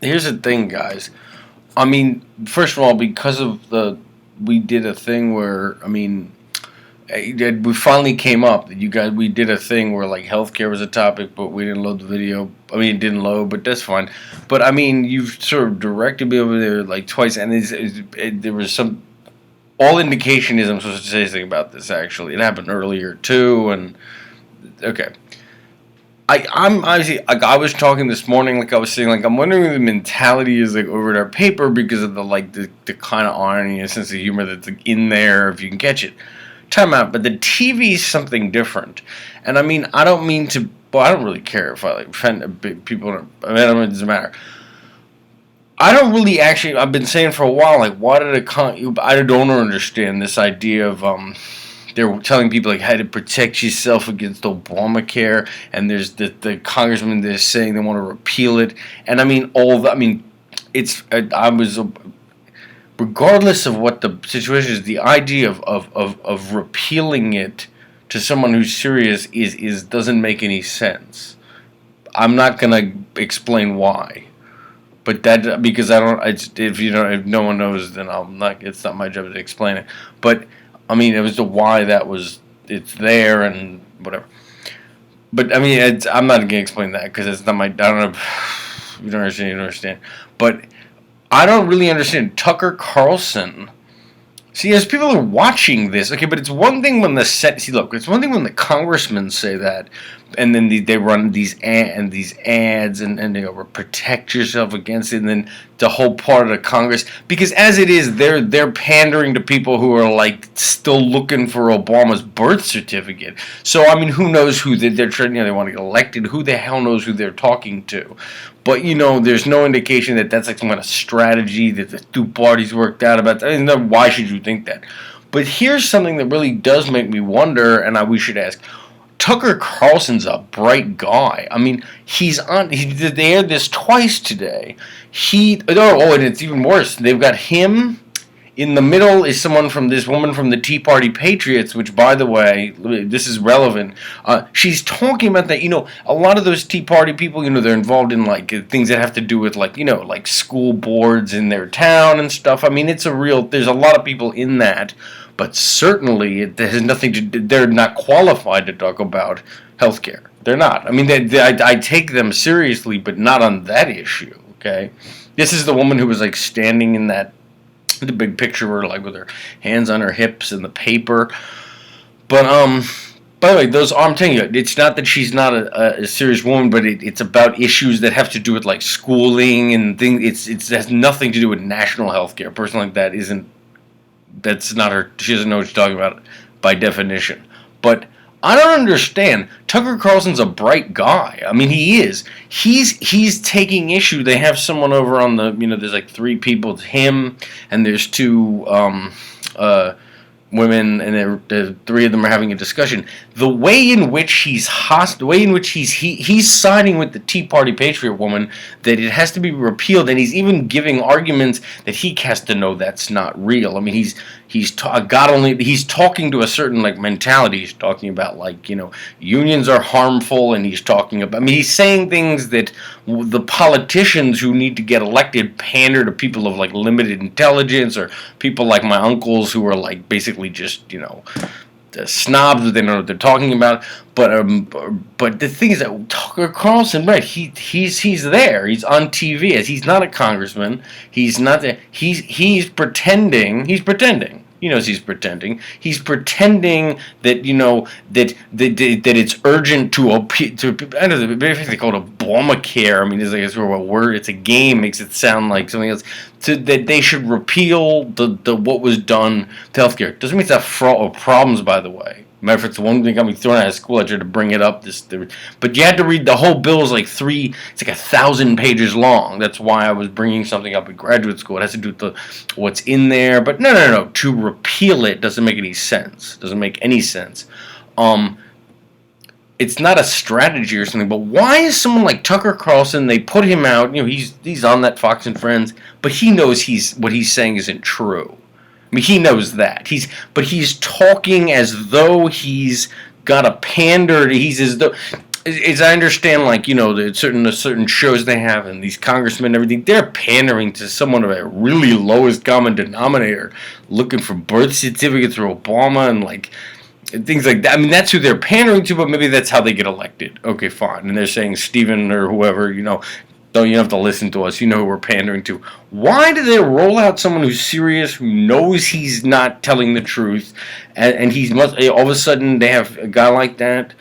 here's the thing, guys. I mean, first of all, because of we did a thing where, we finally came up. You guys, we did a thing where like healthcare was a topic, but we didn't load the video. I mean, it didn't load, but that's fine. But I mean, you've sort of directed me over there like twice, and there was some. All indication is I'm supposed to say something about this. Actually, it happened earlier too, and okay. I'm obviously like I was talking this morning, like I was saying, like I'm wondering if the mentality is like over at our paper because of the kind of irony and sense of humor that's like, in there if you can catch it. Time out, but the TV is something different, and I mean I don't mean to. Well, I don't really care if I like offend people. I mean, it doesn't matter. I don't really actually. I've been saying for a while, like, why did I don't understand this idea of they're telling people like how to protect yourself against Obamacare, and there's the congressman that's saying they want to repeal it, and I mean it's I was regardless of what the situation is, the idea of repealing it to someone who's serious is doesn't make any sense. I'm not gonna explain why. But that because I don't, if no one knows, then I'm not. It's not my job to explain it. But I mean, it was the why that was. It's there and whatever. But I mean, I'm not gonna explain that because it's not my. I don't know. You don't understand. You don't understand. But I don't really understand Tucker Carlson. See, as people are watching this, okay, but it's one thing when it's one thing when the congressmen say that, and then they run these ads, and they go protect yourself against it, and then the whole part of the Congress, because as it is, they're pandering to people who are like still looking for Obama's birth certificate. So I mean, who knows who they're trying? They want to get elected. Who the hell knows who they're talking to? But there's no indication that that's like some kind of strategy that the two parties worked out about. I mean, why should you think that? But here's something that really does make me wonder, and we should ask. Tucker Carlson's a bright guy. I mean, they aired this twice today. And it's even worse. They've got him. In the middle is this woman from the Tea Party Patriots, which, by the way, this is relevant. She's talking about that, a lot of those Tea Party people, they're involved in, like, things that have to do with, like, like school boards in their town and stuff. I mean, there's a lot of people in that, but certainly it has nothing to do, they're not qualified to talk about healthcare. They're not. I mean, I take them seriously, but not on that issue, okay? This is the woman who was, like, standing in the big picture of her, like with her hands on her hips in the paper. But by the way, I'm telling you, it's not that she's not a serious woman, but it's about issues that have to do with like schooling and things. It has nothing to do with national health care. A person like that that's not her. She doesn't know what she's talking about by definition. But I don't understand. Tucker Carlson's a bright guy. I mean, he is. He's taking issue. They have someone over on the, there's like three people. It's him, and there's two women, and the three of them are having a discussion. The way in which he's hostile, the way in which he's siding with the Tea Party Patriot woman that it has to be repealed, and he's even giving arguments that he has to know that's not real. I mean, he's talking to a certain like mentality. He's talking about like unions are harmful, and he's talking about. I mean, he's saying things that the politicians who need to get elected pander to people of like limited intelligence or people like my uncles who are like basically just snobs. They know what they're talking about. But the thing is that Tucker Carlson, right? He's there. He's on TV. As he's not a congressman. He's not. He's pretending. He's pretending. He knows he's pretending. He's pretending that that it's urgent to I don't know. They call it Obamacare. I mean, it's like it's sort of a word. It's a game. Makes it sound like something else. That they should repeal the what was done to healthcare. Doesn't mean it's not problems, by the way. Matter of fact, it's one thing got me thrown out of school. I tried to bring it up. But you had to read the whole bill. Is like it's like 1,000 pages long. That's why I was bringing something up in graduate school. It has to do with what's in there. But no. To repeal it doesn't make any sense. Doesn't make any sense. It's not a strategy or something. But why is someone like Tucker Carlson? They put him out. He's on that Fox and Friends. But he knows what he's saying isn't true. I mean, he knows that. But he's talking as though he's got a pander. He's as though As I understand, like, the certain shows they have and these congressmen and everything, they're pandering to someone of a really lowest common denominator, looking for birth certificates for Obama and like things like that. I mean, that's who they're pandering to, but maybe that's how they get elected. Okay, fine. And they're saying Stephen or whoever, don't you have to listen to us? You know who we're pandering to. Why do they roll out someone who's serious, who knows he's not telling the truth, and he's all of a sudden they have a guy like that?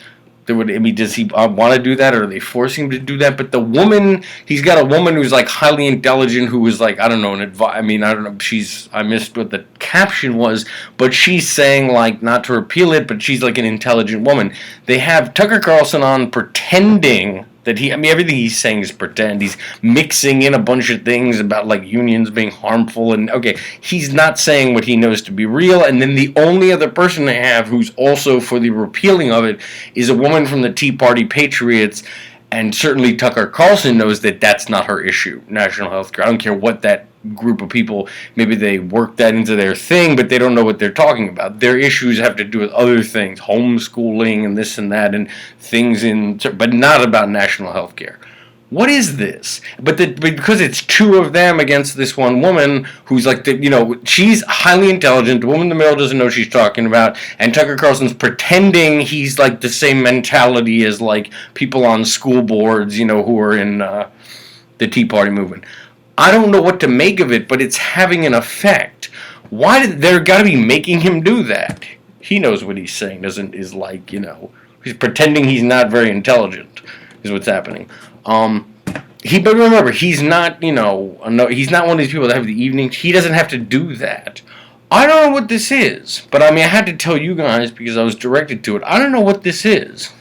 Does he want to do that, or are they forcing him to do that? But the woman, he's got a woman who's like highly intelligent, who was like, I don't know, I don't know. I missed what the caption was, but she's saying like not to repeal it, but she's like an intelligent woman. They have Tucker Carlson on pretending that everything he's saying is pretend. He's mixing in a bunch of things about like unions being harmful, and okay, he's not saying what he knows to be real. And then the only other person they have who's also for the repealing of it is a woman from the Tea Party Patriots, and certainly Tucker Carlson knows that that's not her issue, national health care. I don't care what that group of people, maybe they work that into their thing, but they don't know what they're talking about. Their issues have to do with other things, homeschooling and this and that, and things but not about national health care. What is this? Because it's two of them against this one woman who's like, she's highly intelligent. The woman in the middle doesn't know what she's talking about. And Tucker Carlson's pretending he's like the same mentality as like people on school boards, who are in the Tea Party movement. I don't know what to make of it, but it's having an effect. Why did they're got to be making him do that? He knows what he's saying. He's pretending he's not very intelligent. Is what's happening. But remember, he's not. He's not one of these people that have the evenings. He doesn't have to do that. I don't know what this is, but I had to tell you guys because I was directed to it. I don't know what this is.